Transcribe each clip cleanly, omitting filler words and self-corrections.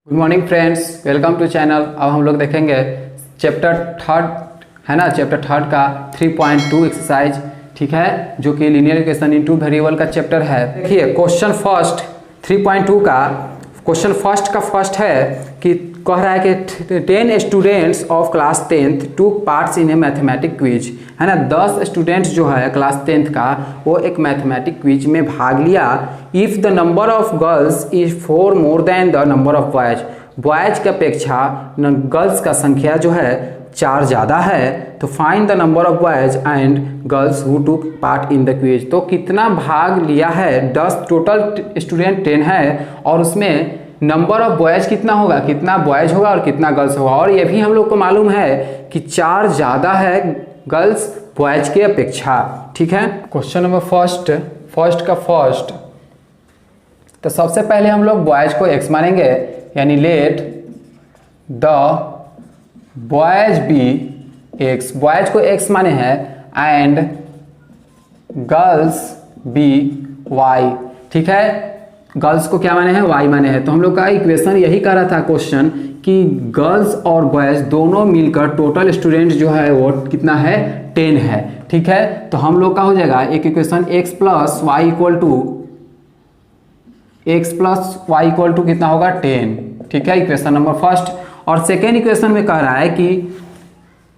Good morning friends, welcome to channel. अब हम लोग देखेंगे चैप्टर थर्ड, है ना, चैप्टर थर्ड का 3.2 एक्सरसाइज, ठीक है, जो कि लीनियर इक्वेशन इन टू वेरिएबल का चैप्टर है। देखिए क्वेश्चन फर्स्ट 3.2 का क्वेश्चन फर्स्ट है कि कह रहा है कि 10 स्टूडेंट्स ऑफ क्लास 10th टूक parts in A mathematic quiz, है ना। 10 स्टूडेंट्स जो है क्लास 10th का वो एक मैथमेटिक क्विज में भाग लिया। If the number of girls is 4 more than the number of boys, boys की अपेक्षा गर्ल्स का संख्या जो है 4 ज़्यादा है, तो find the number of boys and girls who टूक पार्ट इन द क्विज। तो कितना भाग लिया है, 10 टोटल स्टूडेंट 10 है और उसमें नंबर ऑफ बॉयज कितना होगा, कितना बॉयज होगा और कितना गर्ल्स होगा। और ये भी हम लोग को मालूम है कि 4 ज़्यादा है गर्ल्स बॉयज की अपेक्षा, ठीक है। क्वेश्चन नंबर फर्स्ट का फर्स्ट, तो सबसे पहले हम लोग बॉयज को x मानेंगे, यानी let the boys be x, boys को x माने हैं एंड गर्ल्स बी y, ठीक है। गर्ल्स को क्या माने हैं, y माने हैं। तो हम लोग का इक्वेशन यही कह रहा था क्वेश्चन कि गर्ल्स और बॉयज दोनों मिलकर टोटल स्टूडेंट जो है वो कितना है, 10 है, ठीक है। तो हम लोग का हो जाएगा एक equation x plus Y equal to कितना होगा, 10, ठीक है, इक्वेशन नंबर फर्स्ट। और सेकेंड इक्वेशन में कह रहा है कि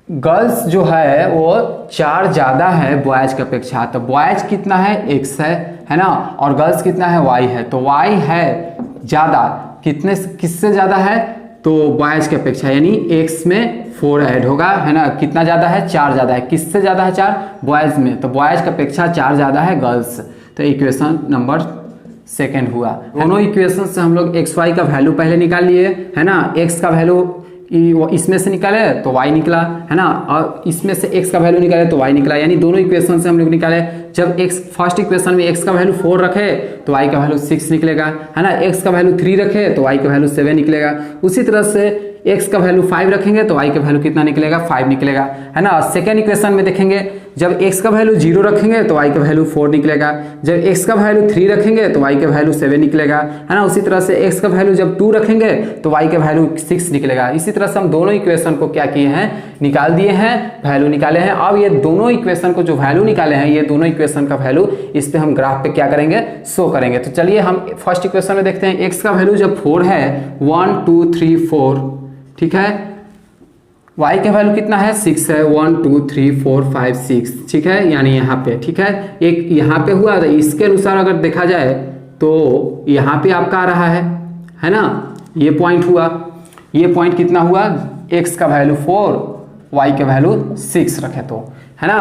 गर्ल्स जो है वो 4 ज़्यादा है बॉयज की अपेक्षा, तो बॉयज कितना है, x है ना, और गर्ल्स कितना है, y है। तो y है ज़्यादा, किससे ज़्यादा है, तो बॉयज की अपेक्षा, यानी x में 4 ऐड होगा, है ना। कितना ज़्यादा है, 4 ज़्यादा है। किससे ज़्यादा है, 4 बॉयज में, तो बॉयज की अपेक्षा 4 ज़्यादा है गर्ल्स। तो इक्वेशन नंबर सेकेंड हुआ। दोनों इक्वेशन से हम लोग एक्स वाई का वैल्यू पहले निकाल लिए, है ना। एक्स का वैल्यू इसमें से निकाले तो y निकला, है ना, और इसमें से x का वैल्यू निकाले तो y निकला, यानी दोनों इक्वेशन से हम लोग निकाले। जब x फर्स्ट इक्वेशन में x का वैल्यू 4 रखे तो y का वैल्यू 6 निकलेगा, है ना। x का वैल्यू 3 रखे तो y का वैल्यू 7 निकलेगा। उसी तरह से x का वैल्यू 5 रखेंगे तो y का वैल्यू कितना निकलेगा, 5 निकलेगा, है ना। सेकेंड इक्वेशन में देखेंगे जब x का वैल्यू 0 रखेंगे तो y का वैल्यू 4 निकलेगा। जब x का वैल्यू 3 रखेंगे तो y का वैल्यू 7 निकलेगा, है ना। उसी तरह से x का वैल्यू जब 2 रखेंगे तो y का वैल्यू 6 निकलेगा। इसी तरह से हम दोनों इक्वेशन को क्या किए हैं, निकाल दिए हैं, वैल्यू निकाले हैं। अब ये दोनों इक्वेशन को जो वैल्यू निकाले हैं, ये दोनों इक्वेशन का वैल्यू इस पे हम ग्राफ पे क्या करेंगे, शो करेंगे। तो चलिए हम फर्स्ट इक्वेशन में देखते हैं। x का वैल्यू जब 4 है, 1 2 3 4, ठीक है। y का वैल्यू कितना है, 6 है, 1 2 3 4 5 6, ठीक है, यानी यहाँ पे, ठीक है। एक यहाँ पे हुआ, तो इसके अनुसार अगर देखा जाए तो यहाँ पे आपका आ रहा है ना, ये पॉइंट हुआ। ये पॉइंट कितना हुआ, x का वैल्यू 4, y का वैल्यू 6 रखे तो, है ना।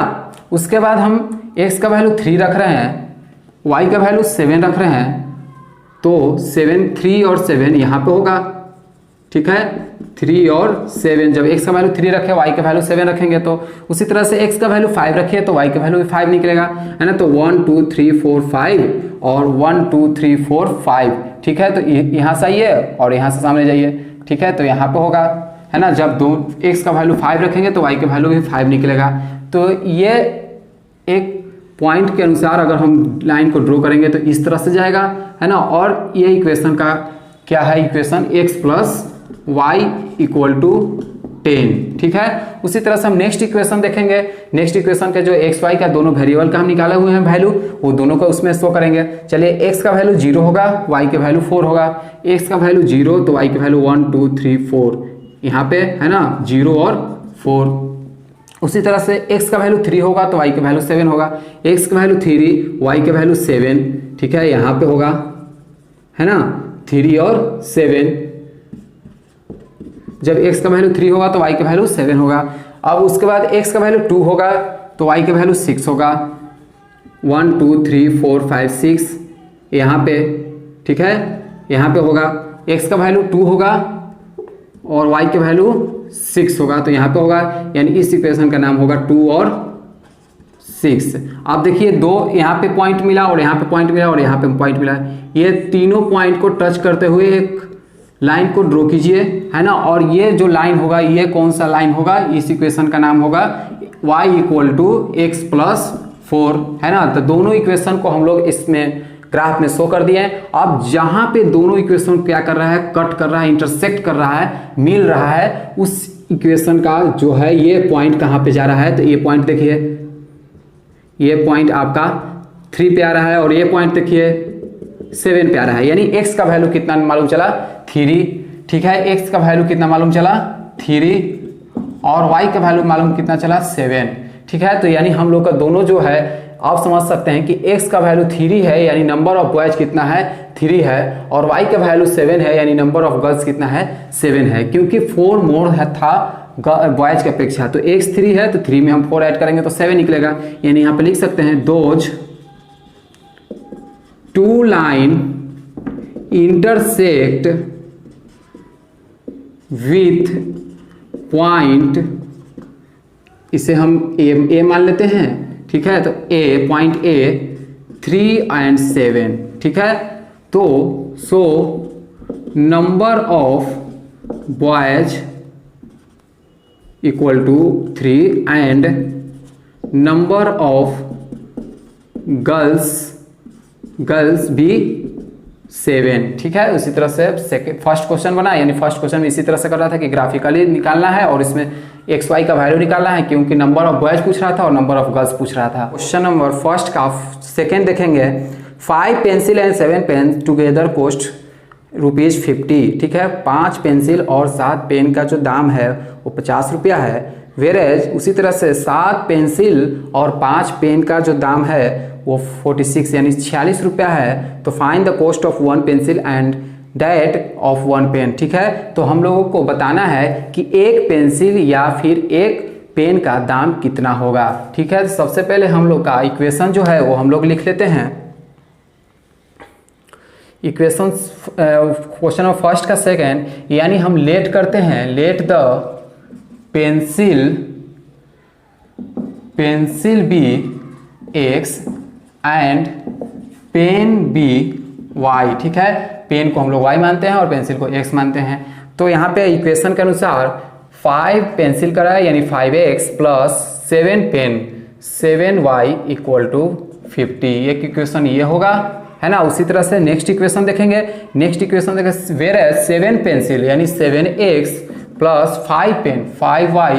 उसके बाद हम x का वैल्यू 3 रख रहे हैं, y का वैल्यू 7 रख रहे हैं, तो 7 3 और 7 यहाँ पे होगा, ठीक है। 3 और 7, जब x का वैल्यू 3 रखे y का वैल्यू 7 रखेंगे, तो उसी तरह से x का वैल्यू 5 रखे तो y का वैल्यू भी 5 निकलेगा, है ना। तो 1 2 3 4 5 और 1 2 3 4 5, ठीक है। तो यहाँ से आइए और यहाँ से सामने जाइए, ठीक है। तो यहाँ पे होगा, है ना। जब x का वैल्यू 5 रखेंगे तो y का वैल्यू भी 5 निकलेगा। तो ये एक पॉइंट के अनुसार अगर हम लाइन को ड्रॉ करेंगे तो इस तरह से जाएगा, है ना। और ये इक्वेशन का क्या है, equation x plus y equal to 10, ठीक है। उसी तरह से हम नेक्स्ट इक्वेशन देखेंगे। नेक्स्ट इक्वेशन के जो x y का दोनों वेरिएबल का हम निकाले हुए हैं वैल्यू, वो दोनों को उसमें शो करेंगे। चलिए x का वैल्यू 0 होगा, y का वैल्यू 4 होगा। x का वैल्यू 0 तो y का वैल्यू 1 2 3 4, यहाँ पे, है ना, 0 और 4। उसी तरह से x का वैल्यू 3 होगा तो y का वैल्यू 7 होगा। x का वैल्यू 3, y का वैल्यू 7, ठीक है, यहाँ पे होगा, है ना, 3 और 7। जब x का वैल्यू 3 होगा तो y का वैल्यू 7 होगा। अब उसके बाद x का वैल्यू 2 होगा तो y का वैल्यू 6 होगा। 1 2 3 4 5 6 यहाँ पे, ठीक है, यहाँ पे होगा। x का वैल्यू 2 होगा और y का वैल्यू 6 होगा, तो यहाँ पे होगा, यानी इस इक्वेशन का नाम होगा 2 और 6। आप देखिए दो यहाँ पे पॉइंट मिला और यहाँ पे पॉइंट मिला और यहाँ पे पॉइंट मिला, ये तीनों पॉइंट को टच करते हुए एक लाइन को ड्रॉ कीजिए, है ना। और ये जो लाइन होगा, ये कौन सा लाइन होगा, इस इक्वेशन का नाम होगा y equal to x plus 4, है ना। तो दोनों इक्वेशन को हम लोग इसमें ग्राफ में शो कर दिए हैं। अब जहां पे दोनों इक्वेशन क्या कर रहा है, कट कर रहा है, इंटरसेक्ट कर रहा है, मिल रहा है, उस इक्वेशन का जो है ये पॉइंट कहां पे जा रहा है, तो ये पॉइंट देखिए, ये पॉइंट आपका 3 पे आ रहा है और ये पॉइंट देखिए 7 पे आ रहा है। यानी x का वैल्यू कितना मालूम चला, 3। ठीक है, x का वैल्यू कितना मालूम चला, 3, और y का वैल्यू मालूम कितना चला, 7। ठीक है, तो यानी हम लोग का दोनों जो है आप समझ सकते हैं कि x का वैल्यू 3 है, यानी नंबर ऑफ बॉयज कितना है, 3 है, और y का वैल्यू 7 है, यानी नंबर ऑफ गर्ल्स कितना है, 7 है, क्योंकि 4 मोर है था बॉयज की अपेक्षा। तो x 3 है तो 3 में हम 4 ऐड करेंगे तो 7 निकलेगा। यानी यहाँ पे लिख सकते हैं those 2 line intersect with point, इसे हम ए मान लेते हैं। ठीक है, तो ए पॉइंट ए 3 and 7। ठीक है, तो so number of boys equal to 3 and number of girls भी 7। ठीक है, उसी तरह से फर्स्ट क्वेश्चन बना, यानी फर्स्ट क्वेश्चन में इसी तरह से कर रहा था कि ग्राफिकली निकालना है और इसमें एक्स वाई का वैल्यू निकालना है, क्योंकि नंबर ऑफ बॉयज पूछ रहा था और नंबर ऑफ गर्ल्स पूछ रहा था। क्वेश्चन नंबर फर्स्ट का सेकेंड देखेंगे, 5 pencil and 7 pen together cost ₹50। ठीक है, 5 पेंसिल और 7 पेन का जो दाम है वो 50 रुपया है। वेरेज उसी तरह से 7 पेंसिल और 5 पेन का जो दाम है वो 46 यानी 46 रुपया है। तो find the cost of 1 pencil and that of 1 pen. ठीक है, तो हम लोगों को बताना है कि एक पेंसिल या फिर एक पेन का दाम कितना होगा। ठीक है, सबसे पहले हम लोग का इक्वेशन जो है वो हम लोग लिख लेते हैं। इक्वेशन क्वेश्चन ऑफ फर्स्ट का सेकेंड, यानी हम लेट करते हैं, let the pencil be X and pen be Y. ठीक है, पेन को हम लोग वाई मानते हैं और पेंसिल को एक्स मानते हैं। तो यहाँ पे इक्वेशन के अनुसार 5 पेंसिल का है यानी 5x plus 7 pen 7y equal to 50। एक इक्वेशन ये होगा, है ना। उसी तरह से नेक्स्ट इक्वेशन देखेंगे, नेक्स्ट इक्वेशन देखें, वेयर 7 पेंसिल यानी 7x plus 5 pen 5y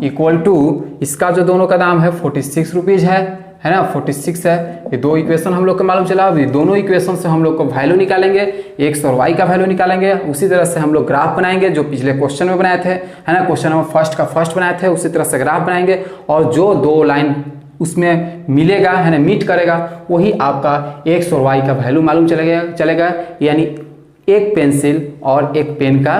equal to, इसका जो दोनों का दाम है 46 रुपीज है ना, 46 है। ये दो इक्वेशन हम लोग को मालूम चला। अभी दोनों इक्वेशन से हम लोग को वैल्यू निकालेंगे, एक्स और वाई का वैल्यू निकालेंगे। उसी तरह से हम लोग ग्राफ बनाएंगे जो पिछले क्वेश्चन में बनाए थे, है ना, क्वेश्चन नंबर फर्स्ट का फर्स्ट बनाए थे, उसी तरह से ग्राफ बनाएंगे और जो 2 लाइन उसमें मिलेगा, है ना, मीट करेगा, वही आपका एक्स और वाई का वैल्यू मालूम चलेगा। यानी एक पेंसिल और एक पेन का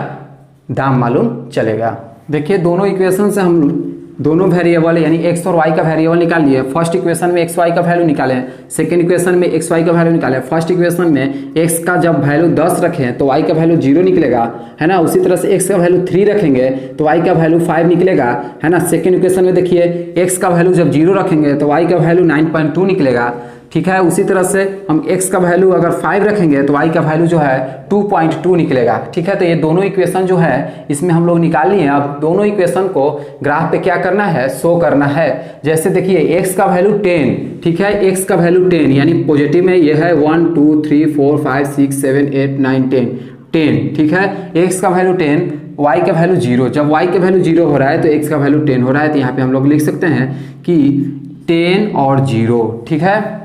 दाम मालूम चलेगा। देखिए दोनों इक्वेशन से हम दोनों वेरिएबल यानी एक्स और वाई का वेरिएबल निकाल लिए। फर्स्ट इक्वेशन में एक्स वाई का वैल्यू निकाले, सेकंड इक्वेशन में एक्स वाई का वैल्यू निकाले। फर्स्ट इक्वेशन में एक्स का जब वैल्यू 10 रखें तो वाई का वैल्यू 0 निकलेगा, है ना। उसी तरह से एक्स का वैल्यू 3 रखेंगे तो वाई का वैल्यू 5 निकलेगा, है ना। सेकंड इक्वेशन में देखिए एक्स का वैल्यू जब 0 रखेंगे तो वाई का वैल्यू 9.2 निकलेगा, ठीक है। उसी तरह से हम x का वैल्यू अगर 5 रखेंगे तो y का वैल्यू जो है 2.2 निकलेगा, ठीक है। तो ये दोनों इक्वेशन जो है इसमें हम लोग निकाल लिए। अब दोनों इक्वेशन को ग्राफ पे क्या करना है, शो करना है। जैसे देखिए x का वैल्यू 10, ठीक है, x का वैल्यू 10 यानी पॉजिटिव में ये है 1 2 3 4 5 6 7 8 9 10, ठीक है। x का वैल्यू 10, y का वैल्यू 0। जब y का वैल्यू 0 हो रहा है तो x का वैल्यू 10 हो रहा है। तो यहाँ पे हम लोग लिख सकते हैं कि 10 और 0, ठीक है।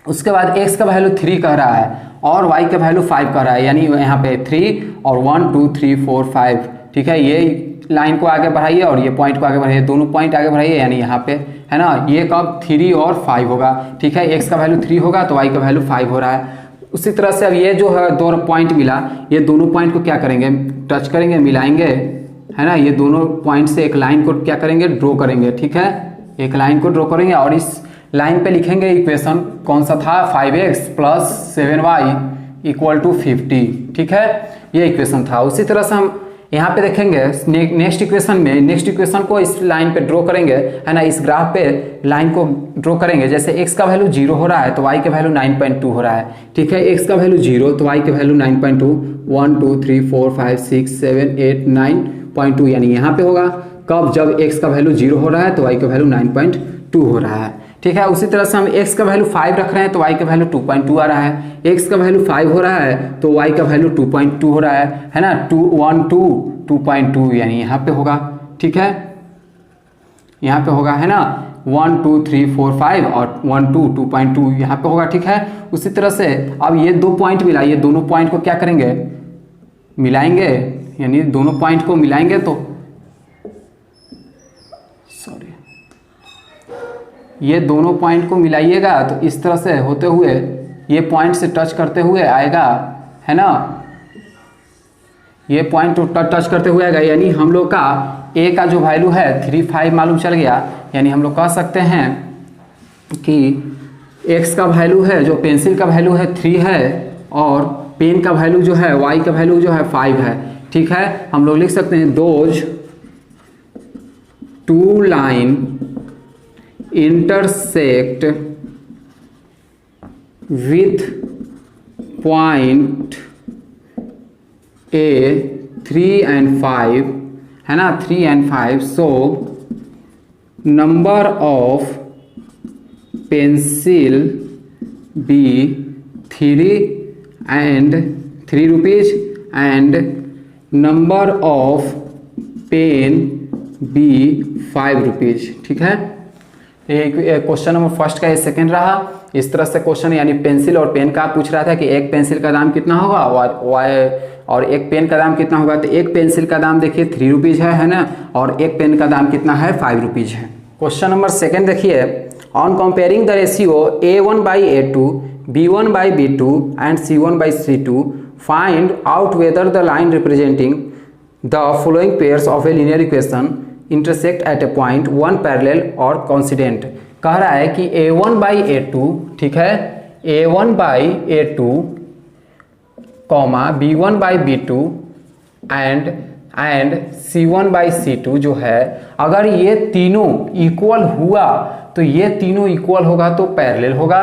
उसके बाद x का वैल्यू 3 कह रहा है और y का वैल्यू 5 कह रहा है, यानी यहाँ पे 3 और 1 2 3 4 5, ठीक है। ये लाइन को आगे बढ़ाइए और ये पॉइंट को आगे बढ़ाइए, दोनों पॉइंट आगे बढ़ाइए, यानी यहाँ पे, है ना, ये कब 3 और 5 होगा, ठीक है। x का वैल्यू 3 होगा तो y का वैल्यू 5 हो रहा है। उसी तरह से अब ये जो है 2 पॉइंट मिला, ये दोनों पॉइंट को क्या करेंगे, टच करेंगे, मिलाएंगे, है ना। ये दोनों पॉइंट से एक लाइन को क्या करेंगे, ड्रॉ करेंगे, ठीक है। एक लाइन को ड्रॉ करेंगे और इस लाइन पे लिखेंगे इक्वेशन कौन सा था, 5x plus 7y equal to 50, ठीक है। ये इक्वेशन था। उसी तरह से हम यहाँ पे देखेंगे नेक्स्ट इक्वेशन में, नेक्स्ट इक्वेशन को इस लाइन पे ड्रॉ करेंगे, है ना, इस ग्राफ पे लाइन को ड्रॉ करेंगे। जैसे x का वैल्यू 0 हो रहा है तो y का वैल्यू 9.2 हो रहा है, ठीक है। x का वैल्यू 0 तो y का वैल्यू 9.2, 1 2 3 4 5 6 7 8 9.2 यानी यहाँ पे होगा। कब, जब x का वैल्यू 0 हो रहा है तो y का वैल्यू 9.2 हो रहा है, ठीक है। उसी तरह से हम x का वैल्यू 5 रख रहे हैं तो y का वैल्यू 2.2 आ रहा है, x का वैल्यू 5 हो रहा है तो y का वैल्यू 2.2 हो रहा है ना, 2 1 2 2.2 यानी यहाँ पे होगा, ठीक है, यहाँ पे होगा, है ना, 1 2 3 4 5 और 1 2 2.2 यहाँ पे होगा, ठीक है। उसी तरह से अब ये 2 पॉइंट मिला, ये दोनों पॉइंट को क्या करेंगे, मिलाएंगे, यानी दोनों पॉइंट को मिलाएंगे तो सॉरी ये दोनों पॉइंट को मिलाइएगा तो इस तरह से होते हुए ये पॉइंट से टच करते हुए आएगा, है ना, ये पॉइंट टच करते हुए आएगा, यानी हम लोग का a का जो वैल्यू है 3 5 मालूम चल गया, यानी हम लोग कह सकते हैं कि x का वैल्यू है, जो पेंसिल का वैल्यू है 3 है और पेन का वैल्यू जो है, y का वैल्यू जो है 5 है, ठीक है। हम लोग लिख सकते हैं those 2 line intersect with point A 3 and 5, है ना, 3 and 5, so number of pencil B 3 and 3 rupees and number of pen B 5 rupees, ठीक है। क्वेश्चन नंबर फर्स्ट का ये सेकंड रहा। इस तरह से क्वेश्चन यानी पेंसिल और पेन का पूछ रहा था कि एक पेंसिल का दाम कितना होगा और एक पेन का दाम कितना होगा, तो एक पेंसिल का दाम देखिए 3 रुपीज़ है ना, और एक पेन का दाम कितना है 5 रुपीज़ है। क्वेश्चन नंबर सेकंड देखिए, on comparing the ratio A1/A2 B1/B2 and C1/C2 find out whether the line representing the following pairs of a linear equation intersect at A point 1 parallel और coincident. कह रहा है कि A1/A2, ठीक है, A1/A2 B1/B2 and C1/C2 जो है, अगर ये तीनों इक्वल हुआ तो ये तीनों इक्वल होगा तो पैरेलल होगा।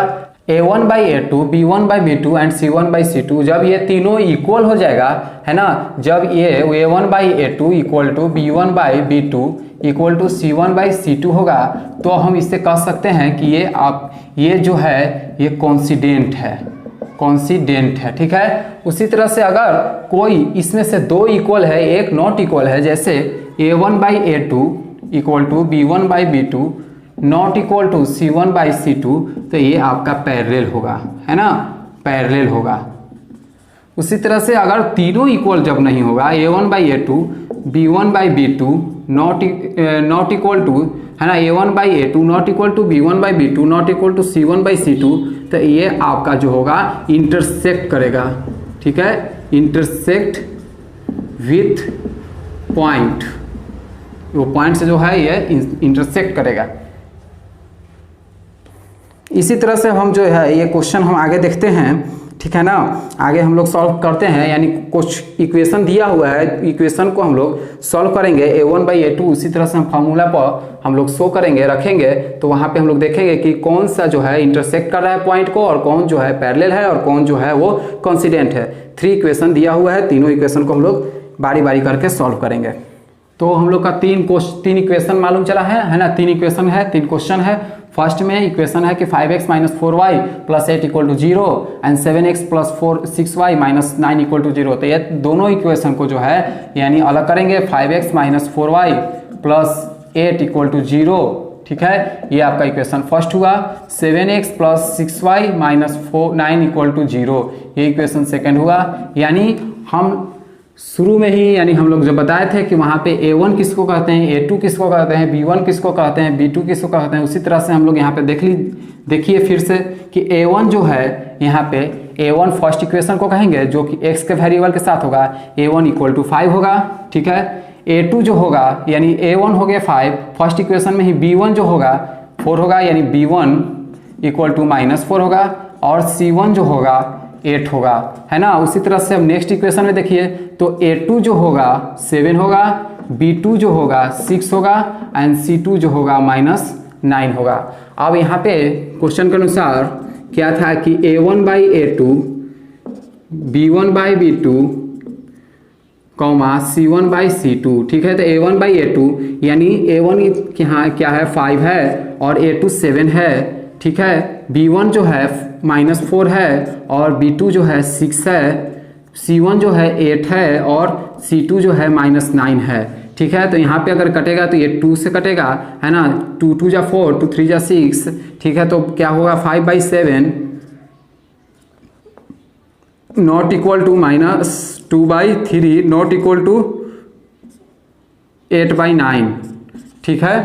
A1/A2 B1/B2 एंड C1/C2 जब ये तीनों इक्वल हो जाएगा, है ना, जब ये A1/A2 equal to B1/B2 equal to C1/C2 होगा तो हम इससे कह सकते हैं कि ये जो है ये कॉन्सिडेंट है, ठीक है। उसी तरह से अगर कोई इसमें से दो इक्वल है, एक नॉट इक्वल है, जैसे A1/A2 equal to B1/B2 not equal to C1/C2, तो ये आपका पैरेलल होगा, है ना, पैरेलल होगा। उसी तरह से अगर तीनों इक्वल जब नहीं होगा, A1/A2 B1/B2 not equal to, है ना, A1/A2 not equal to B1/B2 not equal to C1/C2, तो ये आपका जो होगा इंटरसेक्ट करेगा, ठीक है, इंटरसेक्ट विथ पॉइंट, वो पॉइंट से जो है ये इंटरसेक्ट करेगा। इसी तरह से हम जो है ये क्वेश्चन हम आगे देखते हैं, ठीक है ना, आगे हम लोग सॉल्व करते हैं, यानी कुछ इक्वेशन दिया हुआ है, इक्वेशन को हम लोग सॉल्व करेंगे A1/A2, उसी तरह से हम फार्मूला पर हम लोग शो करेंगे, रखेंगे, तो वहाँ पे हम लोग देखेंगे कि कौन सा जो है इंटरसेक्ट कर रहा है पॉइंट को और कौन जो है पैरेलल है और कौन जो है वो कॉन्सिडेंट है। 3 इक्वेशन दिया हुआ है, तीनों इक्वेशन को हम लोग बारी बारी करके सॉल्व करेंगे। तो हम लोग का 3 इक्वेशन मालूम चला है ना, 3 इक्वेशन है, 3 क्वेश्चन है। फर्स्ट में इक्वेशन है कि 5x - 4y + 8 = 0 and 7x + 6y - 9 = 0। तो ये दोनों इक्वेशन को जो है यानी अलग करेंगे, 5x - 4y + 8 = 0, ठीक है, ये आपका इक्वेशन फर्स्ट हुआ। 7x + 6y - 9 = 0, ये इक्वेशन सेकंड हुआ। यानी हम शुरू में ही यानी हम लोग जो बताए थे कि वहाँ पे A1 किसको कहते हैं, A2 किसको कहते हैं, B1 किसको कहते हैं, B2 किसको कहते हैं, उसी तरह से हम लोग यहाँ पे देखिए फिर से कि A1 जो है यहाँ पे A1 फर्स्ट इक्वेशन को कहेंगे जो कि x के वेरिएबल के साथ होगा, A1 = 5 होगा, ठीक है। A2 जो होगा यानी A1 हो गया 5, फर्स्ट इक्वेशन में ही B1 जो होगा 4 होगा, यानी B1 = -4 होगा, और C1 जो होगा 8 होगा, है ना। उसी तरह से अब नेक्स्ट इक्वेशन में देखिए तो A2 जो होगा 7 होगा, B2 जो होगा 6 होगा एंड C2 जो होगा -9 होगा। अब यहाँ पे क्वेश्चन के अनुसार क्या था कि A1/A2 B1/B2 कॉमा C1/C2, ठीक है। तो A1/A2 यानी A1 यहाँ क्या है 5 है और A2 7 है, ठीक है। B1 जो है -4 है और B2 जो है 6 है, C1 जो है 8 है और C2 जो है -9 है, ठीक है। तो यहाँ पे अगर कटेगा तो ये 2 से कटेगा, है ना। 2 2 जा 4, 2 3 जा 6, ठीक है। तो क्या होगा 5/7 not equal to -2/3 not equal to 8/9, ठीक है।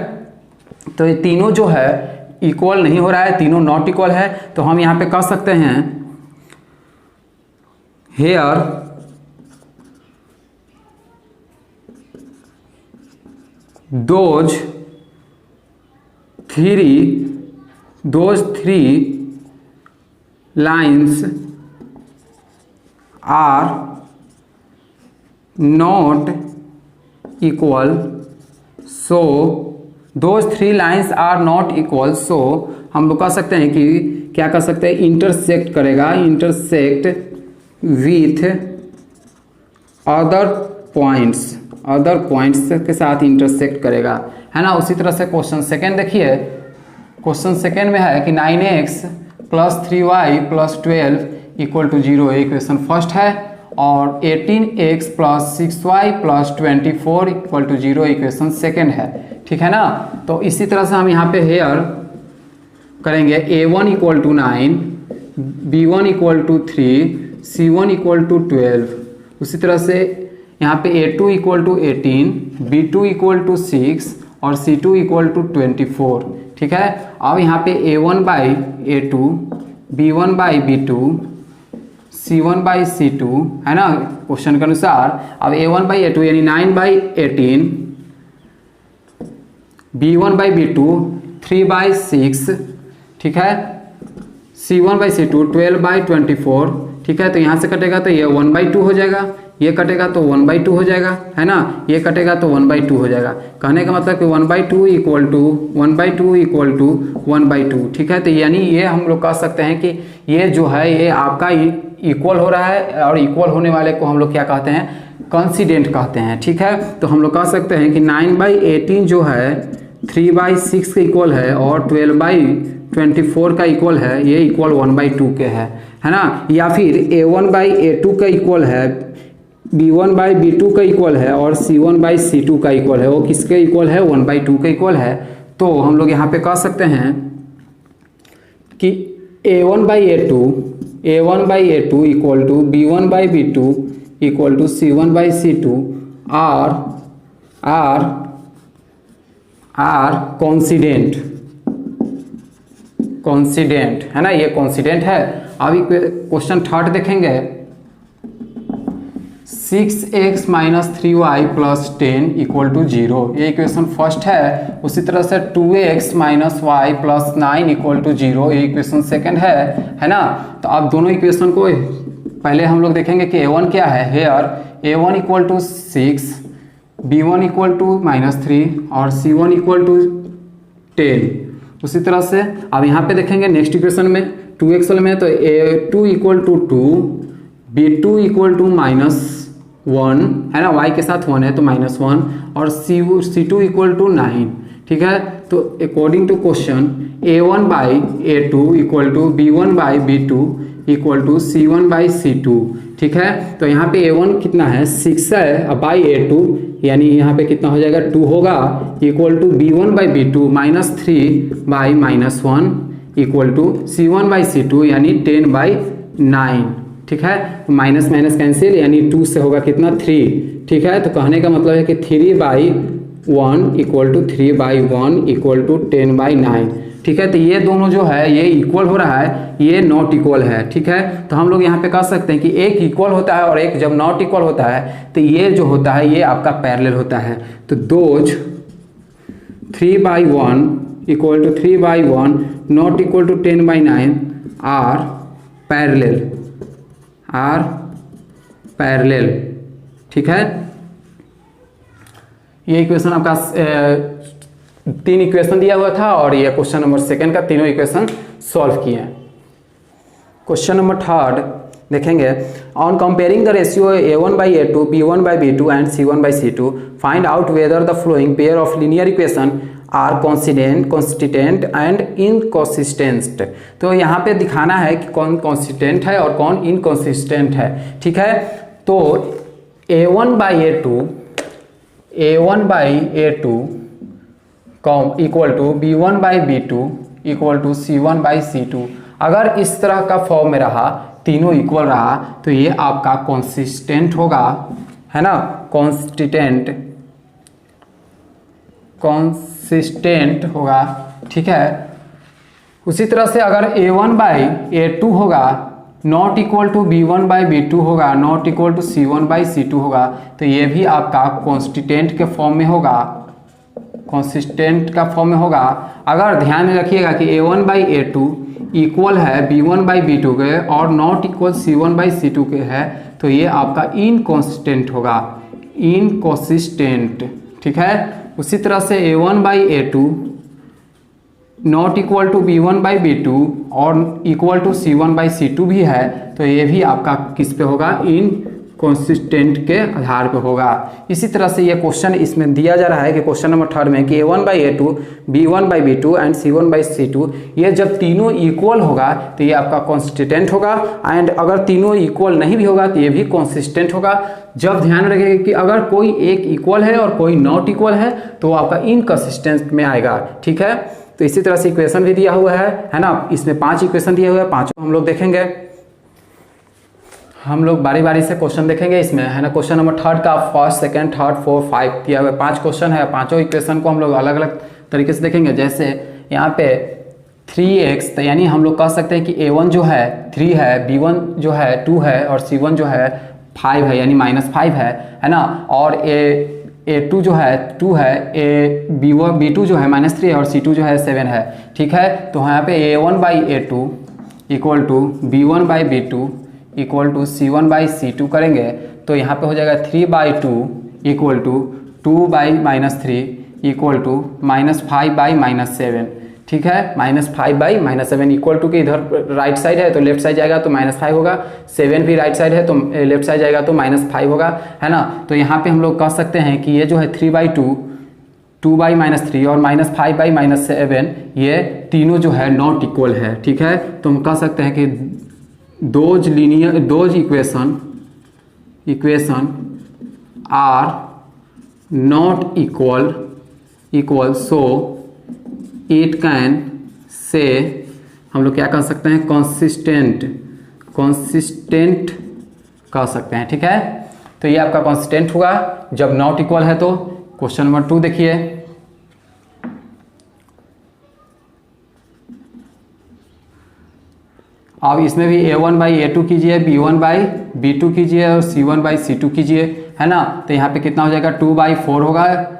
तो ये तीनों जो है इक्वल नहीं हो रहा है, तीनों नॉट इक्वल है। तो हम यहाँ पे कह सकते हैं hair those three lines are not equal, so those three lines are not equal, so हम लोग कह सकते हैं कि क्या कर सकते हैं, इंटरसेक्ट करेगा, इंटरसेक्ट विथ अदर पॉइंट्स के साथ इंटरसेक्ट करेगा, है ना। उसी तरह से क्वेश्चन सेकेंड देखिए, क्वेश्चन सेकेंड में है कि 9x + 3y + 12 = 0, ये इक्वेशन फर्स्ट है। और 18x + 6y + 24 = 0 इक्वेशन सेकेंड है, ठीक है ना। तो इसी तरह से हम यहाँ पे हेयर करेंगे A1 = 9, B1 = 3, C1 = 12। उसी तरह से यहाँ पे A2 = 18, B2 = 6 और C2 = 24, ठीक है। अब यहाँ पे A1/A2, B1/B2, C1/C2, है ना, क्वेश्चन के अनुसार। अब A1/A2 यानी 9/18, B1/B2 3/6, ठीक है, C1/C2 12/24, ठीक है। तो यहाँ से कटेगा तो ये 1/2 हो जाएगा, ये कटेगा तो 1/2 हो जाएगा, है ना, ये कटेगा तो 1/2 हो जाएगा। कहने का मतलब कि 1/2 = 1/2, ठीक है। तो यानी ये हम लोग कह सकते हैं कि ये जो है ये आपका इक्वल हो रहा है, और इक्वल होने वाले को हम लोग क्या कहते हैं, कॉन्सिडेंट कहते हैं, ठीक है। तो हम लोग कह सकते हैं कि 9/18 जो है 3/6 के इक्वल है और 12/24 का इक्वल है, ये इक्वल 1/2 के है ना। या फिर A1/A2 का इक्वल है, B1/B2 का इक्वल है और C1/C2 का इक्वल है, वो किसके इक्वल है, 1/2 के इक्वल है। तो हम लोग यहाँ पे कह सकते हैं कि A1/A2 = B1/B2 = C1/C2 are coincident, है ना, ये कॉन्सिडेंट है। अभी क्वेश्चन थर्ड देखेंगे, 6x - 3y + 10 = 0, ये इक्वेशन फर्स्ट है। उसी तरह से 2x - y + 9 = 0, ये इक्वेशन सेकंड है ना। तो अब दोनों इक्वेशन को पहले हम लोग देखेंगे कि A1 क्या है। हेयर A1 = 6, B1 = -3 और C1 = 10। उसी तरह से अब यहाँ पे देखेंगे नेक्स्ट इक्वेशन में 2x में, तो A2 = 2, B2 = -1, है ना, y के साथ 1 है तो -1 और C2 = 9, ठीक है। तो according to question A1/A2 = B1/B2 = C1/C2, ठीक है। तो यहाँ पे A1 कितना है 6 है, अब A2 यानी यहाँ पे कितना हो जाएगा 2 होगा, = B1/B2 -3/-1 = C1/C2 यानी 10/9, ठीक है। माइनस माइनस कैंसिल, यानी 2 से होगा कितना 3, ठीक है। तो कहने का मतलब है कि 3/1 = 3/1 = 10/9, ठीक है। तो ये दोनों जो है ये इक्वल हो रहा है, ये नॉट इक्वल है, ठीक है। तो हम लोग यहाँ पे कह सकते हैं कि एक इक्वल होता है और एक जब नॉट इक्वल होता है तो ये जो होता है ये आपका पैरेलल होता है। तो those 3/1 = 3/1 not equal to 10/9 are parallel, ठीक है। ये इक्वेशन आपका 3 इक्वेशन दिया हुआ था और ये क्वेश्चन नंबर सेकंड का तीनों इक्वेशन सॉल्व किए हैं। क्वेश्चन नंबर थर्ड, देखेंगे। On comparing the ratio A1/A2, B1/B2 and C1/C2 find out whether the following pair of linear equation are consistent and inconsistent. तो यहाँ पे दिखाना है कि कौन कॉन्सिस्टेंट है और कौन इनकॉन्सिस्टेंट है, ठीक है। तो A1/A2 equal to B1/B2 equal to C1/C2, अगर इस तरह का फॉर्म में रहा, तीनों इक्वल रहा, तो ये आपका कॉन्सिस्टेंट होगा, है ना, कॉन्सिस्टेंट होगा, ठीक है। उसी तरह से अगर A1/A2 होगा नॉट इक्वल टू B1/B2 होगा, नॉट इक्वल टू C1/C2 होगा, तो ये भी आपका कॉन्स्टिटेंट के फॉर्म में होगा, कॉन्सिस्टेंट का फॉर्म में होगा। अगर ध्यान में रखिएगा कि A1/A2 इक्वल है B1/B2 के और नॉट इक्वल C1/C2 के है, तो ये आपका इनकॉन्सिस्टेंट होगा, इनकॉन्सिस्टेंट, ठीक है। उसी तरह से A1/A2 not equal to B1/B2 और इक्वल टू C1/C2 भी है, तो ये भी आपका किस पे होगा, इनकॉन्सिस्टेंट के आधार पे होगा। इसी तरह से ये क्वेश्चन इसमें दिया जा रहा है कि क्वेश्चन नंबर 3 में कि A1/A2, B1/B2 एंड C1/C2 ये जब तीनों इक्वल होगा तो ये आपका कॉन्स्टिटेंट होगा, एंड अगर तीनों इक्वल नहीं भी होगा तो ये भी कॉन्सिस्टेंट होगा। जब ध्यान रखेगा कि अगर कोई एक इक्वल है और कोई नॉट इक्वल है तो आपका इनकॉन्सिस्टेंट में आएगा, ठीक है। तो इसी तरह से इक्वेशन भी दिया हुआ है ना, इसमें 5 इक्वेशन दिए हुए हैं, 5 हम लोग देखेंगे, हम लोग बारी बारी से क्वेश्चन देखेंगे इसमें, है ना। क्वेश्चन नंबर 3 का फर्स्ट, सेकंड, थर्ड, 4, 5 दिया हुआ है, 5 क्वेश्चन है, पांचों इक्वेशन को हम लोग अलग अलग तरीके से देखेंगे। जैसे यहाँ पे 3x, तो यानी हम लोग कह सकते हैं कि A1 जो है 3 है, B1 जो है 2 है और C1 जो है 5 है, यानी -5 है ना। और A2 जो है 2 है, B2 जो है -3 है और C2 जो है 7 है, ठीक है। तो यहाँ पे A1/A2 equal to B1/B2 equal to C1/C2 करेंगे, तो यहाँ पे हो जाएगा 3/2 इक्वल टू 2/-3 इक्वल टू -5/-7, ठीक है। -5/-7 इक्वल टू के इधर राइट साइड है तो लेफ्ट साइड जाएगा तो -5 होगा, 7 भी राइट साइड है तो लेफ्ट साइड जाएगा तो -5 होगा, है ना। तो यहाँ पे हम लोग कह सकते हैं कि ये जो है 3/2, 2/-3 और -5/-7 ये तीनों जो है नॉट इक्वल है, ठीक है। तो हम कह सकते हैं कि those equation are not equal so it can say, हम लोग क्या कह सकते हैं, कॉन्सिस्टेंट कह सकते हैं, ठीक है। तो ये आपका कॉन्सिस्टेंट हुआ जब नॉट इक्वल है। तो क्वेश्चन नंबर 2 देखिए, अब इसमें भी A1/A2 कीजिए, B1/B2 कीजिए और C1/C2 कीजिए, है ना। तो यहाँ पे कितना हो जाएगा, 2/4 होगा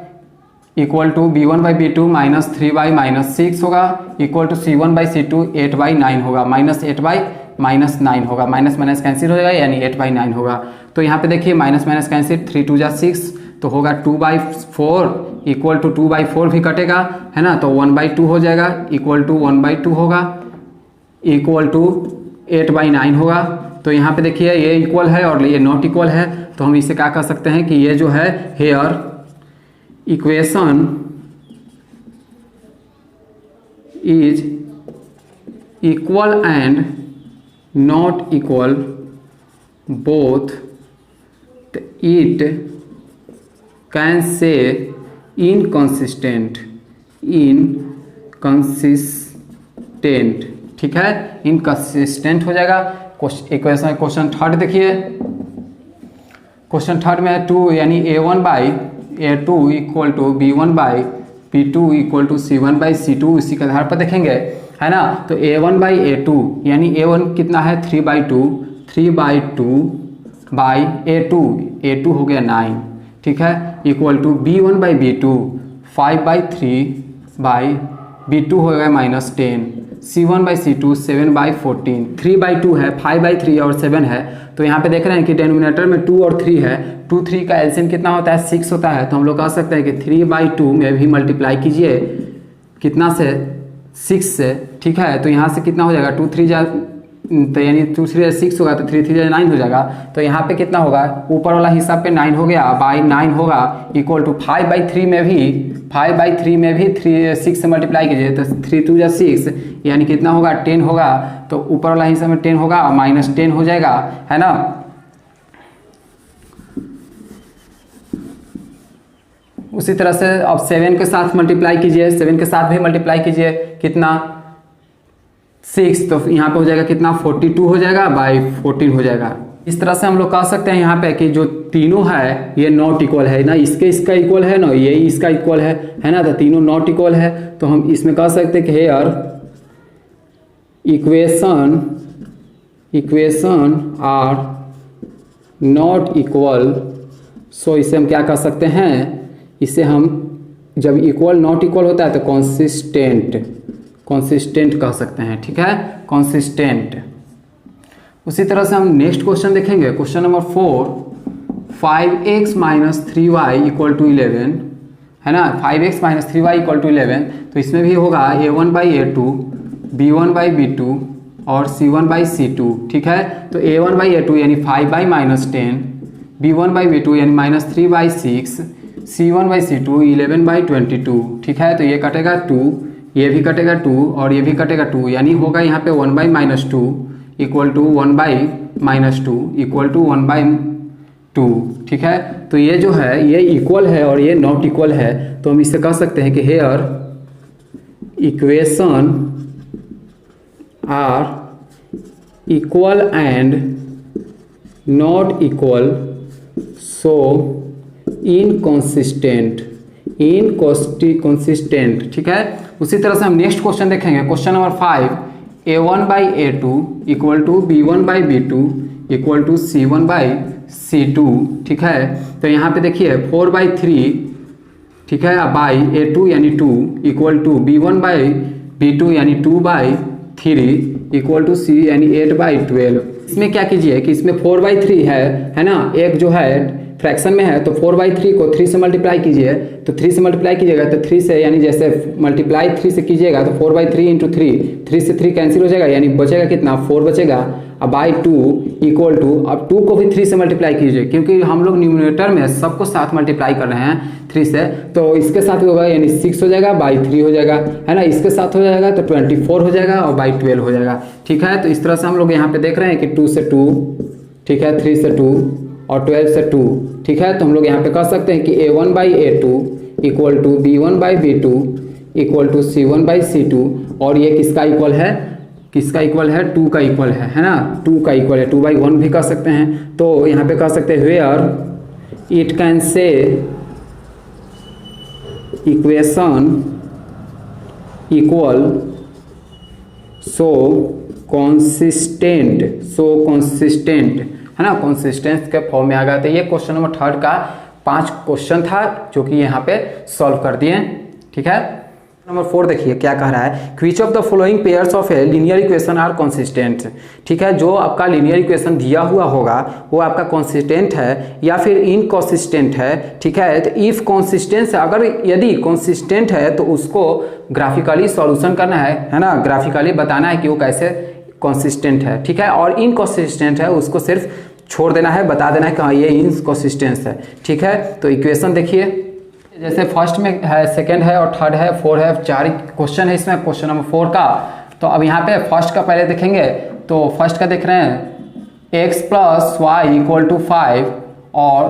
इक्वल टू B1/B2 -3/-6 होगा इक्वल टू C1/C2 8/9 होगा, -8/-9 होगा, माइनस माइनस कैंसिल हो जाएगा यानी 8/9 होगा। तो यहाँ पे देखिए माइनस माइनस कैंसिल, 3 2 जा 6 तो होगा 2/4 इक्वल टू 2/4 भी कटेगा, है ना। तो 1/2 हो जाएगा इक्वल टू 1/2 होगा इक्वल टू 8/9 होगा। तो यहाँ पे देखिए ये इक्वल है और ये नॉट इक्वल है, तो हम इसे क्या कह सकते हैं कि ये जो है here equation is equal and not equal both, it can say inconsistent, ठीक है, इनकंसिस्टेंट हो जाएगा। क्वेश्चन 3 देखिए, क्वेश्चन 3 में है 2 यानी A1/A2 equal to B1/B2 equal to C1/C2, इसी के आधार पर देखेंगे, है ना। तो A1/A2 यानी A1 कितना है 3/2, 3/2/A2 हो गया 9, ठीक है, इक्वल टू B1/B2 5/3/B2 हो गया -10, C1/C2 7/14, 3/2 है, 5/3 और 7 है। तो यहाँ पे देख रहे हैं कि डेनोमिनेटर में 2 और 3 है, 2 3 का एलसीएम कितना होता है 6 होता है। तो हम लोग कह सकते हैं कि 3/2 में भी मल्टीप्लाई कीजिए कितना से 6 से, ठीक है। तो यहाँ से कितना हो जाएगा 2 3 जा तो यानी 2 3 6 होगा, तो 3 3 9 हो जाएगा। तो यहाँ पे कितना होगा, ऊपर वाला हिस्सा पे 9 हो गया, बाई 9 होगा इक्वल टू 5/3 में भी 6 से मल्टीप्लाई कीजिए तो 3 2 जा 6 यानी कितना होगा 10 होगा। तो ऊपर वाला हिस्सा में 10 होगा और -10 हो जाएगा, है ना। उसी तरह से अब 7 के साथ मल्टीप्लाई कीजिए, 7 के साथ भी मल्टीप्लाई कीजिए, कितना 6, तो यहाँ पे हो जाएगा कितना 42 हो जाएगा बाई 14 हो जाएगा। इस तरह से हम लोग कह सकते हैं यहाँ पे कि जो तीनों है ये नॉट इक्वल है ना, इसका इक्वल है ना, ये इसका इक्वल है ना, तो तीनों नॉट इक्वल है। तो हम इसमें कह सकते हैं कि here equation are not equal. So इसे हम क्या कह सकते हैं, इसे हम जब इक्वल नॉट इक्वल होता है तो कॉन्सिस्टेंट कह सकते हैं, ठीक है, कॉन्सिस्टेंट। उसी तरह से हम नेक्स्ट क्वेश्चन देखेंगे, क्वेश्चन नंबर 4, 5x - 3y = 11, है ना, 5x - 3y = 11। तो इसमें भी होगा a1/a2, b1/b2 और c1/c2, ठीक है। तो a1/a2 यानी 5/-10, b1/b2 यानी -3/6, c1/c2 11/22, ठीक है। तो ये कटेगा 2, ये भी कटेगा 2 और ये भी कटेगा 2, यानी होगा यहाँ पे 1/-2 इक्वल टू 1/-2 इक्वल टू 1/2, ठीक है। तो ये जो है ये इक्वल है और ये नॉट इक्वल है। तो हम इससे कह सकते हैं कि here equation are equal and not equal, so inconsistent, ठीक है। उसी तरह से हम नेक्स्ट क्वेश्चन देखेंगे, question number 5, a1/a2 = b1/b2 = c1/c2, ठीक है। तो यहाँ पे देखिए 4/3, ठीक है, बाई a2 यानी 2 इक्वल टू b1/b2 यानी 2/3 इक्वल टू c यानी 8/12। इसमें क्या कीजिए कि इसमें 4/3 है ना, एक जो है फ्रैक्शन में है, तो 4/3 को 3 से मल्टीप्लाई कीजिए, तो 3 से मल्टीप्लाई कीजिएगा तो 3 से यानी जैसे मल्टीप्लाई 3 से कीजिएगा तो 4/3 × 3 से 3 कैंसिल हो जाएगा, यानी बचेगा कितना 4 बचेगा, अब बाई 2 इक्वल टू, अब 2 को भी 3 से मल्टीप्लाई कीजिए क्योंकि हम लोग न्यूमरेटर में सबको साथ मल्टीप्लाई कर रहे हैं 3 से, तो इसके साथ होगा यानी 6 हो जाएगा बाई 3 हो जाएगा, है ना, इसके साथ हो जाएगा तो 24 हो जाएगा और बाई 12 हो जाएगा, ठीक है। तो इस तरह से हम लोग यहाँ पे देख रहे हैं कि 2 से 2, ठीक है, 3 से 2 और 12 से 2, ठीक है। तो हम लोग यहाँ पे कह सकते हैं कि a1/a2 = b1/b2 = c1/c2 और ये किसका इक्वल है, 2 का इक्वल है ना, 2 का इक्वल है, 2/1 भी कह सकते हैं। तो यहाँ पे कह सकते हैं where it can say equation equal so consistent, है ना, कंसिस्टेंस के फॉर्म में आ गया। तो ये क्वेश्चन नंबर 3 का 5 क्वेश्चन था जो कि यहाँ पे सॉल्व कर दिए, ठीक है। नंबर 4 देखिए क्या कह रहा है, which of the following pairs of a linear equation are consistent, ठीक है। जो आपका लीनियर इक्वेशन दिया हुआ होगा वो आपका कंसिस्टेंट है या फिर इनकंसिस्टेंट है, ठीक है। तो इफ कंसिस्टेंस, अगर यदि कंसिस्टेंट है तो उसको ग्राफिकली सॉल्यूशन करना है ना, ग्राफिकली बताना है कि वो कैसे कंसिस्टेंट है, ठीक है। और इनकंसिस्टेंट है उसको सिर्फ छोड़ देना है, बता देना है कि हाँ ये इनकंसिस्टेंस है, ठीक है। तो इक्वेशन देखिए, जैसे फर्स्ट में है, सेकंड है और थर्ड है, 4 है, 4 क्वेश्चन है इसमें, क्वेश्चन नंबर 4 का। तो अब यहाँ पे फर्स्ट का पहले देखेंगे, तो फर्स्ट का देख रहे हैं x + y = 5 और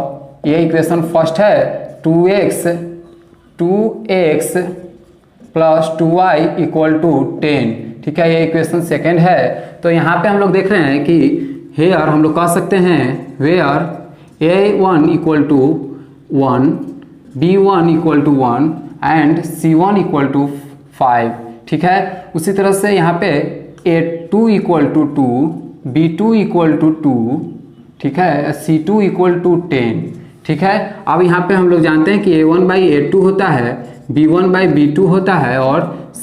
ये इक्वेशन फर्स्ट है 2x + 2y = 10, ठीक है, ये इक्वेशन सेकंड है। तो यहाँ पे हम लोग देख रहे हैं कि हेयर हम लोग कह सकते हैं where a1 = 1, b1 = 1 and c1 = 5, ठीक है। उसी तरह से यहाँ पे a2 = 2, b2 = 2, ठीक है, c2 = 10, ठीक है। अब यहाँ पे हम लोग जानते हैं कि a1/a2 होता है, b1/b2 होता है और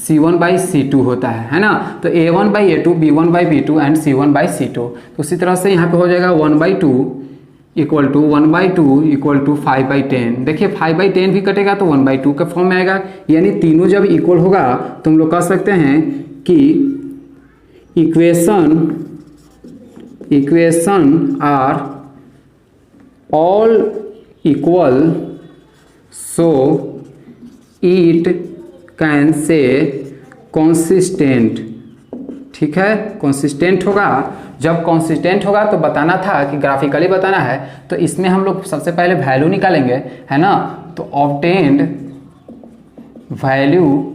c1/c2 होता है ना। तो a1/a2, b1/b2 एंड c1/c2। तो उसी तरह से यहाँ पे हो जाएगा 1/2 = 5/10। देखिए 5/10 भी कटेगा तो 1/2 के फॉर्म में आएगा, यानी तीनों जब इक्वल होगा तो हम लोग कह सकते हैं कि equation equation are all equal so it can say consistent. ठीक है, कंसिस्टेंट होगा। जब कंसिस्टेंट होगा तो बताना था कि ग्राफिकली बताना है, तो इसमें हम लोग सबसे पहले वैल्यू निकालेंगे, है ना। तो ऑब्टेन्ड वैल्यू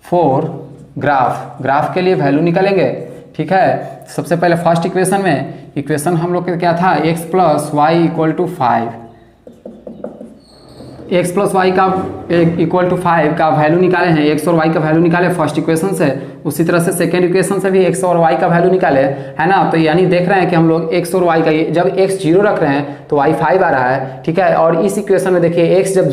फॉर ग्राफ के लिए वैल्यू निकालेंगे। ठीक है, सबसे पहले फर्स्ट इक्वेशन में इक्वेशन हम लोग का क्या था, x plus Y equal to 5, x plus Y का इक्वल टू 5 का वैल्यू निकाले हैं, x और y का वैल्यू निकाले फर्स्ट इक्वेशन से। उसी तरह से सेकेंड इक्वेशन से भी x और y का वैल्यू निकाले, है ना। तो यानी देख रहे हैं कि हम लोग x और y का, जब x 0 रख रहे हैं तो y 5 आ रहा है। ठीक है, और इस इक्वेशन में देखिए x जब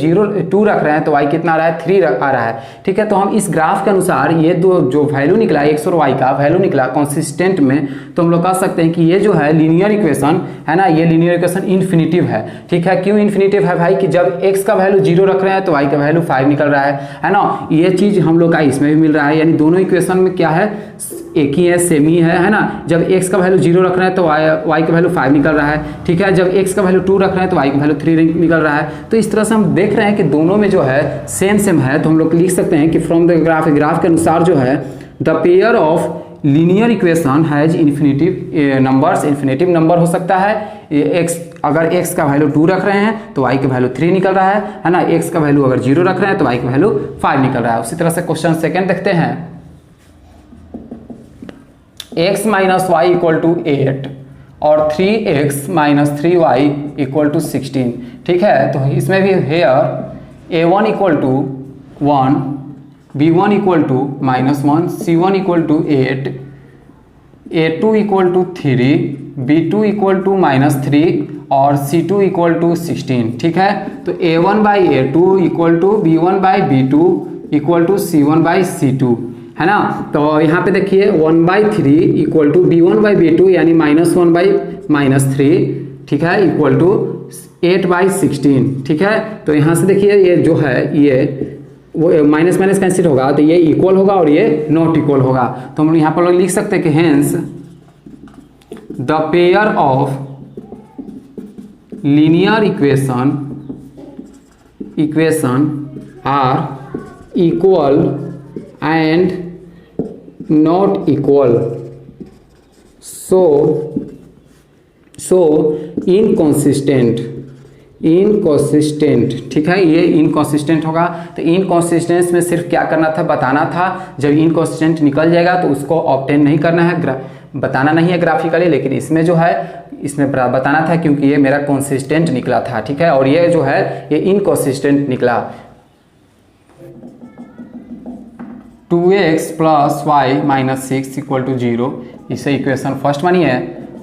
2 रख रहे हैं तो y कितना आ रहा है, 3 आ रहा है। ठीक है, तो हम इस ग्राफ के अनुसार ये दो जो वैल्यू निकला x और y का वैल्यू निकला कंसिस्टेंट में, तो हम लोग कह सकते हैं कि ये जो है लीनियर इक्वेशन है ना, ये लीनियर इक्वेशन इन्फिनिटिव है। ठीक है, क्यों इन्फिनिटिव है भाई, कि जब x का वैल्यू 0 रख रहे हैं तो y का वैल्यू 5 निकल रहा है ना। ये चीज हम लोग का इसमें भी मिल रहा है, यानी दोनों इक्वेशन में क्या है, एक ही है, सेम ही है ना। जब x का वैल्यू 0 रख रहे हैं तो y का वैल्यू 5 निकल रहा है। ठीक है, जब x का वैल्यू 2 रख रहे हैं तो y का वैल्यू 3 निकल रहा है। तो इस तरह से हम देख रहे हैं कि दोनों में जो है सेम है। तो हम लोग लिख सकते हैं कि फ्रॉम द ग्राफ के अनुसार जो है the pair of linear equation has infinitive numbers, infinitive number हो सकता है। x अगर x का वैल्यू 2 रख रहे हैं तो y का वैल्यू 3 निकल रहा है ना। x का वैल्यू अगर 0 रख रहे हैं तो y का वैल्यू 5 निकल रहा है। उसी तरह से क्वेश्चन सेकंड देखते हैं, x minus Y equal to 8 और 3x minus 3y equal to 16। ठीक है, तो इसमें भी here a1 equal to 1, b1 equal to -1, c1 equal to 8, a2 equal to 3, b2 equal to -3 और c2 इक्वल टू 16। ठीक है, तो a1 by a2 equal to b1 by b2 equal to c1 by c2, है ना। तो यहाँ पे देखिए 1/3 equal to b1 by b2 यानी -1 बाई -3, ठीक है, इक्वल टू 8/16। ठीक है, तो यहाँ से देखिए ये जो है ये वो माइनस माइनस कैंसिल होगा तो ये इक्वल होगा और ये नॉट इक्वल होगा। तो हम यहाँ पर लिख सकते हैं कि hence the pair of linear equation are equal and not equal, so inconsistent. ठीक है, ये इनकॉन्सिस्टेंट होगा। तो इनकॉन्सिस्टेंस में सिर्फ क्या करना था, बताना था। जब इनकॉन्सिस्टेंट निकल जाएगा तो उसको ऑब्टेन नहीं करना है, बताना नहीं है ग्राफिकली, लेकिन इसमें जो है इसमें बताना था क्योंकि ये मेरा कॉन्सिस्टेंट निकला था। ठीक है, और ये जो है ये इनकॉन्सिस्टेंट निकला। 2x plus Y minus 6 equal to 0, इसे इक्वेशन फर्स्ट मानिए।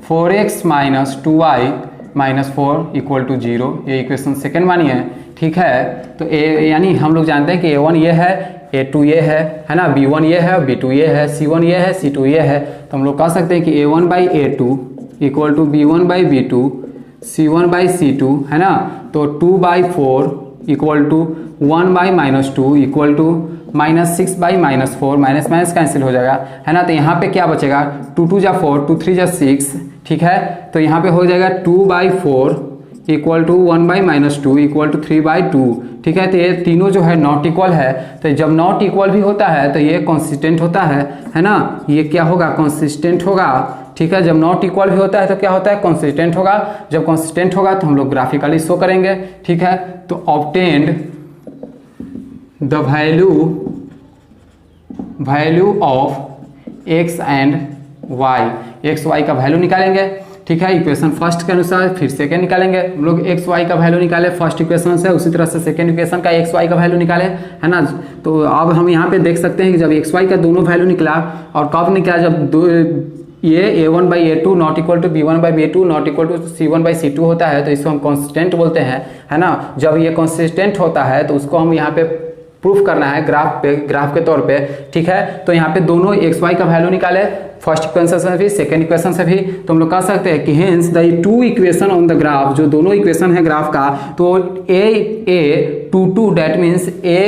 4x minus 2y minus 4 equal to 0, ये इक्वेशन सेकेंड मानिए। ठीक है, तो यानी हम लोग जानते हैं कि a1 ये है, a2 ये है ना, b1 ये है, b2 ये है, c1 ये है, c2 ये है। तो हम लोग कह सकते हैं कि a1 by a2 equal to b1 by b2 c1 by c2, है ना। तो 2/4 equal to 1/-2 equal to -6/-4, minus minus cancel हो जाएगा, है ना। तो यहाँ पे क्या बचेगा, 2 जा 4, 2 3 जा 6। ठीक है, तो यहाँ पे हो जाएगा 2/4 इक्वल टू 1/-2 इक्वल टू 3/2। ठीक है, तो ये तीनों जो है नॉट इक्वल है। तो जब नॉट इक्वल भी होता है तो ये कंसिस्टेंट होता है ना। ये क्या होगा, कंसिस्टेंट होगा। ठीक है, जब नॉट इक्वल भी होता है तो क्या होता है, कंसिस्टेंट होगा। जब कंसिस्टेंट होगा तो हम लोग ग्राफिकली शो करेंगे। ठीक है, तो obtained the value of x and y, x y का वैल्यू निकालेंगे। ठीक है, इक्वेशन फर्स्ट के अनुसार, फिर सेकेंड निकालेंगे। हम लोग x y का वैल्यू निकाले फर्स्ट इक्वेशन से, उसी तरह से सेकेंड इक्वेशन का x y का वैल्यू निकाले, है ना। तो अब हम यहाँ पे देख सकते हैं कि जब x y का दोनों वैल्यू निकला, और कब निकला, जब ये a1/a2 not equal to b1/b2 not equal to c1/c2 होता है, तो इसको हम कॉन्स्टेंट बोलते हैं, है ना। जब ये कॉन्सिस्टेंट होता है तो उसको हम यहाँ पे प्रूफ करना है ग्राफ के तौर पे। ठीक है, तो यहाँ पे दोनों एक्स वाई का वैल्यू निकाले, फर्स्ट इक्वेशन से भी सेकेंड इक्वेशन से भी। तो हम लोग कह सकते हैं कि hence the two equation on the graph, जो दोनों इक्वेशन है ग्राफ का, तो a 2 that means a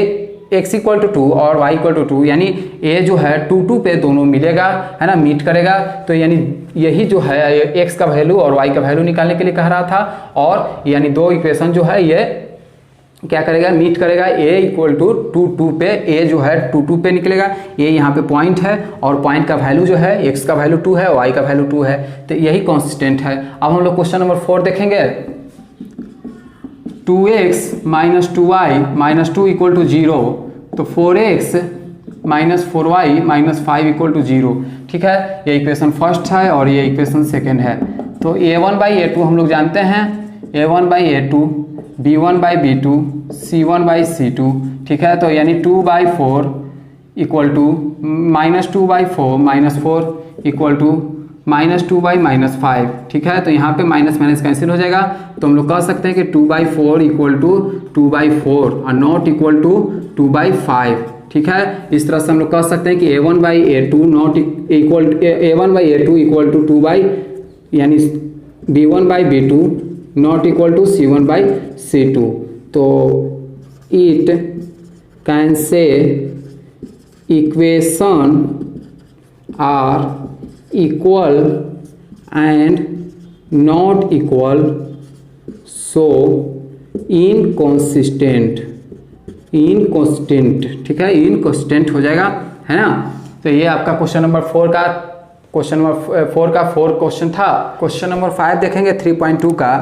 x equal to 2 और y इक्वल टू 2, यानी a जो है 2 2 पे दोनों मिलेगा, है ना, मीट करेगा। तो यानी यही जो है x का वैल्यू और y का वैल्यू निकालने के लिए कह रहा था, और यानी दो इक्वेशन जो है ये क्या करेगा, मीट करेगा। a इक्वल टू 2 2 पे, a जो है 2 2 पे निकलेगा, a यहाँ पे पॉइंट है और पॉइंट का वैल्यू जो है x का वैल्यू 2 है, y का वैल्यू 2 है, तो यही कांस्टेंट है। अब हम लोग क्वेश्चन नंबर 4 देखेंगे। 2x minus 2y minus 2 equal to 0, तो 4x minus 4y minus 5 equal to 0, ठीक है। ये इक्वेशन फर्स्ट है और ये इक्वेशन सेकेंड है। तो a1/a2 हम लोग जानते हैं, a1/a2, b1/b2, c1/c2, ठीक है। तो यानी 2/4 equal to minus 2/4 minus 4 equal to minus 2/-5, ठीक है। तो यहाँ पे माइनस माइनस कैंसिल हो जाएगा, तो हम लोग कह सकते हैं कि 2/4 इक्वल टू 2/4 और नॉट इक्वल टू 2/5, ठीक है। इस तरह से हम लोग कह सकते हैं कि a1/a2 not equal a1/a2 equal to 2 यानी b1/b2 not equal to c1/c2। तो it can say equation are equal and not equal, so inconsistent, ठीक है, इनकॉन्स्टेंट हो जाएगा, है ना। तो ये आपका क्वेश्चन नंबर 4 का फोर क्वेश्चन था। क्वेश्चन नंबर 5 देखेंगे 3.2 का।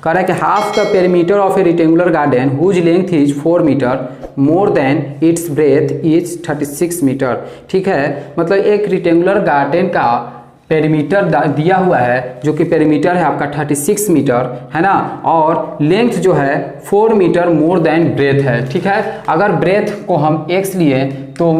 कह रहा है कि half the perimeter of a rectangular garden whose length is 4 metre more than its breadth is 36 metre, ठीक है। मतलब एक रेक्टेंगुलर गार्डन का पेरीमीटर दिया हुआ है, जो कि पेरीमीटर है आपका 36 मीटर, है ना, और लेंथ जो है 4 मीटर मोर देन ब्रेथ है, ठीक है। अगर ब्रेथ को हम x लिए तो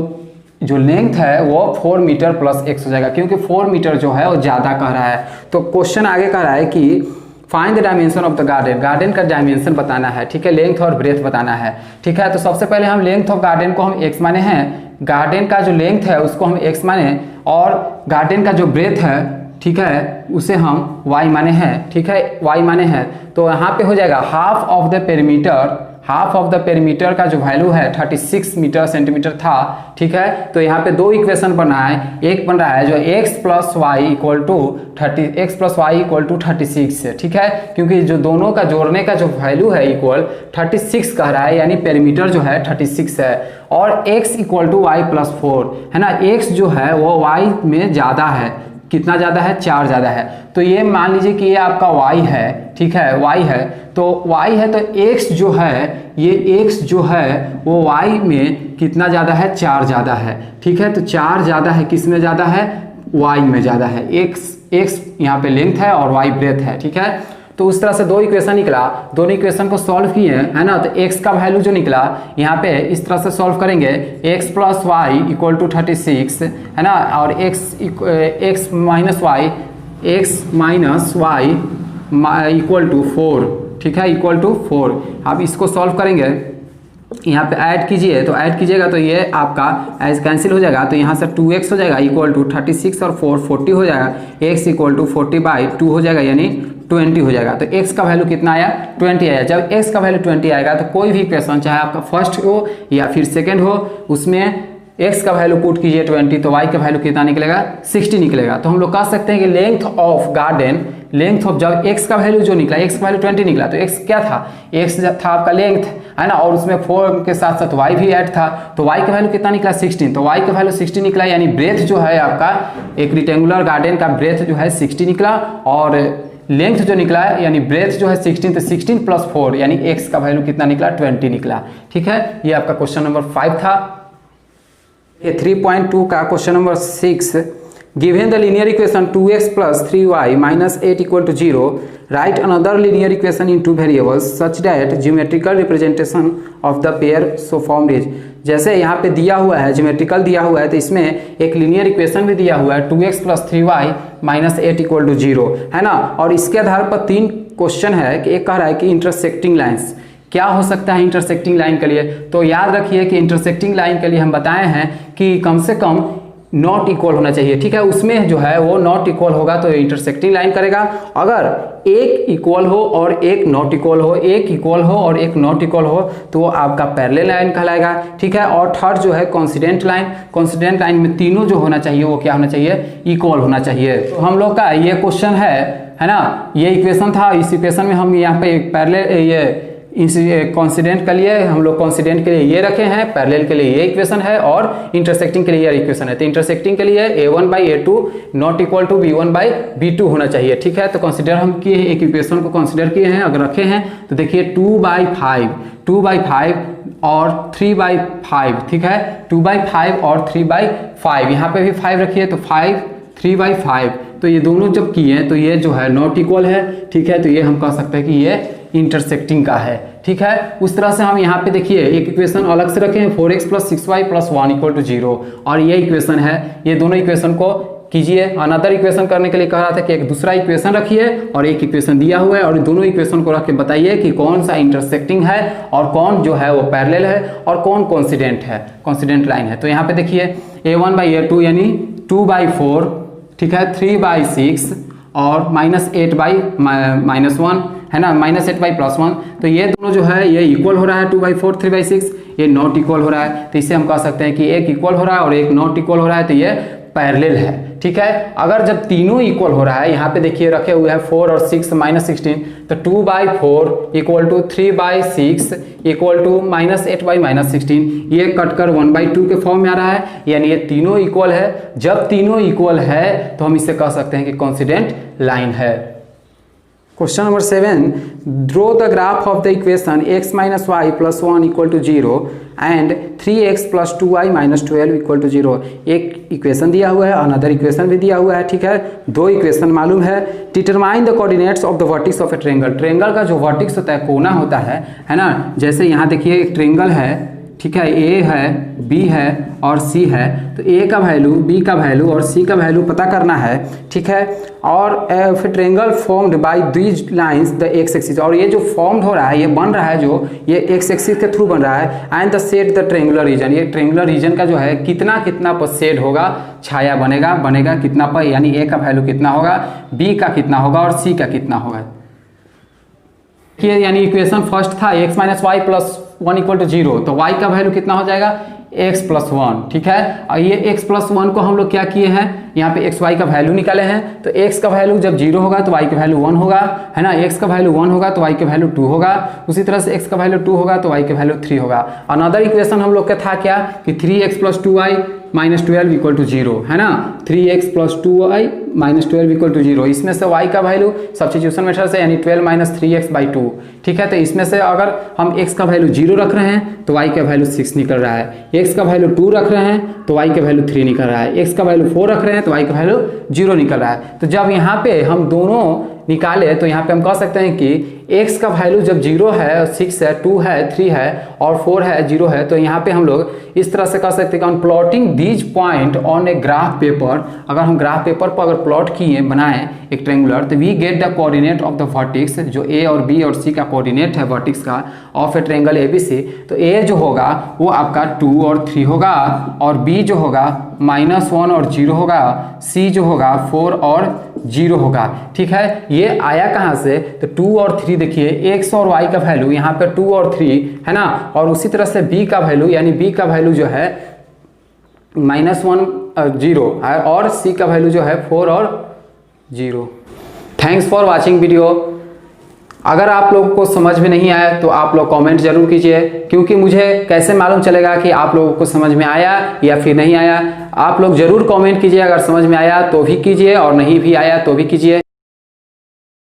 जो लेंथ है वो 4 मीटर प्लस x हो जाएगा, क्योंकि 4 मीटर जो है वो ज़्यादा कह रहा है। तो क्वेश्चन आगे कह रहा है कि find the dimension of the garden, garden का डायमेंशन बताना है, ठीक है, लेंथ और ब्रेथ बताना है, ठीक है। तो सबसे पहले हम लेंथ ऑफ गार्डन को हम x माने हैं, गार्डन का जो लेंथ है उसको हम x माने, और गार्डन का जो ब्रेथ है, ठीक है, उसे हम y माने हैं, ठीक है, y माने हैं। तो यहाँ पे हो जाएगा half of the perimeter, half of the perimeter का जो वैल्यू है 36 मीटर सेंटीमीटर था, ठीक है। तो यहाँ पे दो इक्वेशन बना है, एक बन रहा है जो x plus Y equal to 36 है, ठीक है, क्योंकि जो दोनों का जोड़ने का जो वैल्यू है इक्वल 36 कह रहा है, यानी पेरीमीटर जो है 36 है, और x equal to Y plus 4, है ना। x जो है वो y में ज़्यादा है, कितना ज़्यादा है, 4 ज़्यादा है। तो ये मान लीजिए कि ये आपका y है, ठीक है, y है, तो y है, तो x जो है, ये x जो है वो y में कितना ज़्यादा है, 4 ज़्यादा है, ठीक है। तो 4 ज़्यादा है, किस में ज़्यादा है, y में ज़्यादा है। x यहाँ पे लेंथ है और y ब्रेथ है, ठीक है। तो उस तरह से दो इक्वेशन निकला, दोनों इक्वेशन को सॉल्व किए, है ना। तो x का वैल्यू जो निकला यहाँ पे इस तरह से सॉल्व करेंगे, x plus Y equal to 36, है ना, और x minus Y equal to 4, ठीक है, इक्वल टू 4। आप इसको सॉल्व करेंगे, यहाँ पे ऐड कीजिए, तो ऐड कीजिएगा तो ये आपका एज कैंसिल हो जाएगा, तो यहाँ से 2x हो जाएगा इक्वल टू 36 और 4 40 हो जाएगा, x इक्वल टू 40/2 हो जाएगा, यानी 20 हो जाएगा। तो x का वैल्यू कितना आया, 20 आया। जब x का वैल्यू 20 आएगा तो कोई भी इक्वेशन, चाहे आपका फर्स्ट हो या फिर सेकेंड हो, उसमें x का वैल्यू पुट कीजिए 20, तो y का वैल्यू कितना निकलेगा, 60 निकलेगा। तो हम लोग कह सकते हैं कि length of garden, length of, जब x का वैल्यू जो निकला, x का वैल्यू 20 निकला, तो x क्या था, x था आपका लेंथ, है ना, और उसमें 4 के साथ साथ y भी ऐड था, तो y का वैल्यू कितना निकला, 16। तो y का वैल्यू 60 निकला, यानी ब्रेथ जो है आपका एक रेक्टेंगुलर गार्डन का ब्रेथ जो है 60 निकला, और लेंथ जो निकला है यानी ब्रेथ जो है 16, तो 16 प्लस 4 यानी x का वैल्यू कितना निकला, 20 निकला, ठीक है। ये आपका क्वेश्चन नंबर 5 था। ये 3.2 का question number 6, given the linear equation 2x plus 3y minus 8 equal to 0, write another linear equation in 2 variables such that geometrical representation of the pair so formed is. जैसे यहाँ पे दिया हुआ है, ज्योमेट्रिकल दिया हुआ है, तो इसमें एक लीनियर इक्वेशन भी दिया हुआ है 2x plus 3y minus 8 equal to 0, है ना। और इसके आधार पर 3 क्वेश्चन है कि एक कह रहा है कि इंटरसेक्टिंग लाइन्स क्या हो सकता है इंटरसेक्टिंग लाइन के लिए। तो याद रखिए कि इंटरसेक्टिंग लाइन के लिए हम बताए हैं कि कम से कम नॉट इक्वल होना चाहिए, ठीक है। उसमें जो है वो नॉट इक्वल होगा तो इंटरसेक्टिंग लाइन करेगा। अगर एक इक्वल हो और एक नॉट इक्वल हो, एक इक्वल हो और एक नॉट इक्वल हो, तो वो आपका पैरेलल लाइन कहलाएगा, ठीक है। और थर्ड जो है कोइंसिडेंट लाइन, कोइंसिडेंट लाइन में तीनों जो होना चाहिए वो क्या होना चाहिए, इक्वल होना चाहिए। तो हम लोग का ये क्वेश्चन है ना, ये इक्वेशन था। इस इक्वेशन में हम यहाँ पे एक पैरेलल ये कोइंसिडेंट के लिए हम लोग कोइंसिडेंट के लिए ये रखे हैं, पैरेलल के लिए ये इक्वेशन है और इंटरसेक्टिंग के लिए ये इक्वेशन है। तो इंटरसेक्टिंग के लिए a1/a2 not equal to b1/b2 होना चाहिए, ठीक है। तो कंसीडर हम किए एक इक्वेशन को कंसीडर किए हैं, अगर रखे हैं तो देखिए 2/5 और 3/5, ठीक है। 2/5 और 3/5, यहाँ पे भी 5 रखिए तो 5 3/5, तो ये दोनों जब किए तो ये जो है नॉट इक्वल है, ठीक है। तो ये हम कह सकते हैं कि ये इंटरसेक्टिंग का है, ठीक है। उस तरह से हम यहाँ पे देखिए एक इक्वेशन अलग से रखे हैं 4x + 6y + 1 = 0, और ये इक्वेशन है। ये दोनों इक्वेशन को कीजिए। अनदर इक्वेशन करने के लिए कह रहा था कि एक दूसरा इक्वेशन रखिए और एक इक्वेशन दिया हुआ है, और दोनों इक्वेशन को रख के बताइए कि कौन सा इंटरसेक्टिंग है और कौन जो है वो पैरेलल है और कौन कोइंसिडेंट है, कोइंसिडेंट लाइन है। तो यहाँ पे देखिए a1/a2 यानी 2/4, ठीक है, 3/6 और -8/-1 है ना, -8/+1। तो ये दोनों जो है ये इक्वल हो रहा है, 2/4 3/6, ये नॉट इक्वल हो रहा है। तो इससे हम कह सकते हैं कि एक इक्वल हो रहा है और एक नॉट इक्वल हो रहा है, तो ये पैरेलल है, ठीक है। अगर जब तीनों इक्वल हो रहा है, यहाँ पे देखिए रखे हुए हैं 4 और 6 -16, तो 2/4 = 3/6 = -8/-16, ये कटकर 1/2 के फॉर्म में आ रहा है, यानी ये तीनों इक्वल है। जब तीनों इक्वल है तो हम इससे कह सकते हैं कि कोइंसिडेंट लाइन है। Question number 7, draw the graph of the equation x - y + 1 = 0 and 3x + 2y - 12 = 0। एक इक्वेशन दिया हुआ है, अनदर इक्वेशन भी दिया हुआ है, ठीक है। दो इक्वेशन मालूम है। Determine the coordinates of the vertices of A triangle. Triangle का जो वर्टिक्स होता है, कोना होता है ना। जैसे यहाँ देखिए एक ट्रायंगल है, ठीक है, ए है, बी है और सी है। तो ए का वैल्यू, बी का वैल्यू और सी का वैल्यू पता करना है, ठीक है। और फिर triangle formed by these lines the x axis, और ये जो फॉर्म्ड हो रहा है, ये बन रहा है जो ये एक्स एक्सिस के थ्रू बन रहा है। And the set the triangular region, ये ट्रायंगुलर रीजन का जो है कितना पर सेट होगा, छाया बनेगा कितना पर, यानी ए का वैल्यू कितना होगा, बी का कितना होगा और सी का कितना होगा। यानी इक्वेशन फर्स्ट था x - y + 1 = 0, तो y का वैल्यू कितना हो जाएगा, x + 1, ठीक है। और ये x + 1 को हम लोग क्या किए हैं, यहाँ पे x y का वैल्यू निकाले हैं। तो x का वैल्यू जब 0 होगा तो y का वैल्यू 1 होगा, है ना। x का वैल्यू 1 होगा तो y का वैल्यू 2 होगा। उसी तरह से x का वैल्यू 2 होगा तो y का वैल्यू 3 होगा। अनदर इक्वेशन हम लोग का था क्या कि 3x + 2y - 12 = 0, है ना। 3x + 2y - 12 = 0। इसमें से y का वैल्यू सब्स्टिट्यूशन मेथड से यानी 12 - 3x/2, ठीक है। तो इसमें से अगर हम x का वैल्यू 0 रख रहे हैं तो y का वैल्यू 6 निकल रहा है, x का वैल्यू 2 रख रहे हैं तो y का वैल्यू 3 निकल रहा है, x का वैल्यू 4 रख रहे हैं तो y का वैल्यू 0 निकल रहा है। तो जब यहाँ पे हम दोनों निकाले तो यहाँ पे हम कह सकते हैं कि x का वैल्यू जब 0 है, 6 है, 2 है, 3 है और 4 है, 0 है, तो यहाँ पे हम लोग इस तरह से कह सकते हैं कि plotting these point on a graph paper, अगर हम ग्राफ पेपर पर अगर प्लॉट किए बनाएं एक ट्रायंगुलर, तो we get the coordinate of the vertex, जो ए और बी और सी का कोऑर्डिनेट है वर्टिक्स का ऑफ ए ट्रायंगल ABC। तो ए जो होगा वो आपका 2 और 3 होगा, और बी जो होगा -1 और 0 होगा, सी जो होगा 4 और 0 होगा, ठीक है। ये आया कहाँ से, तो 2 और 3 देखिए x और y का वैल्यू यहाँ पे 2 और 3 है ना, और उसी तरह से b का वैल्यू, यानी b का वैल्यू जो है -1 0 है, और c का वैल्यू जो है 4 और 0। Thanks for watching video. अगर आप लोगों को समझ में नहीं आया तो आप लोग कमेंट जरूर कीजिए, क्योंकि मुझे कैसे मालूम चलेगा कि आप लोगों को समझ में आया या फिर नहीं आया। आप लोग जरूर कमेंट कीजिए, अगर समझ में आया तो भी कीजिए और नहीं भी आया तो भी कीजिए।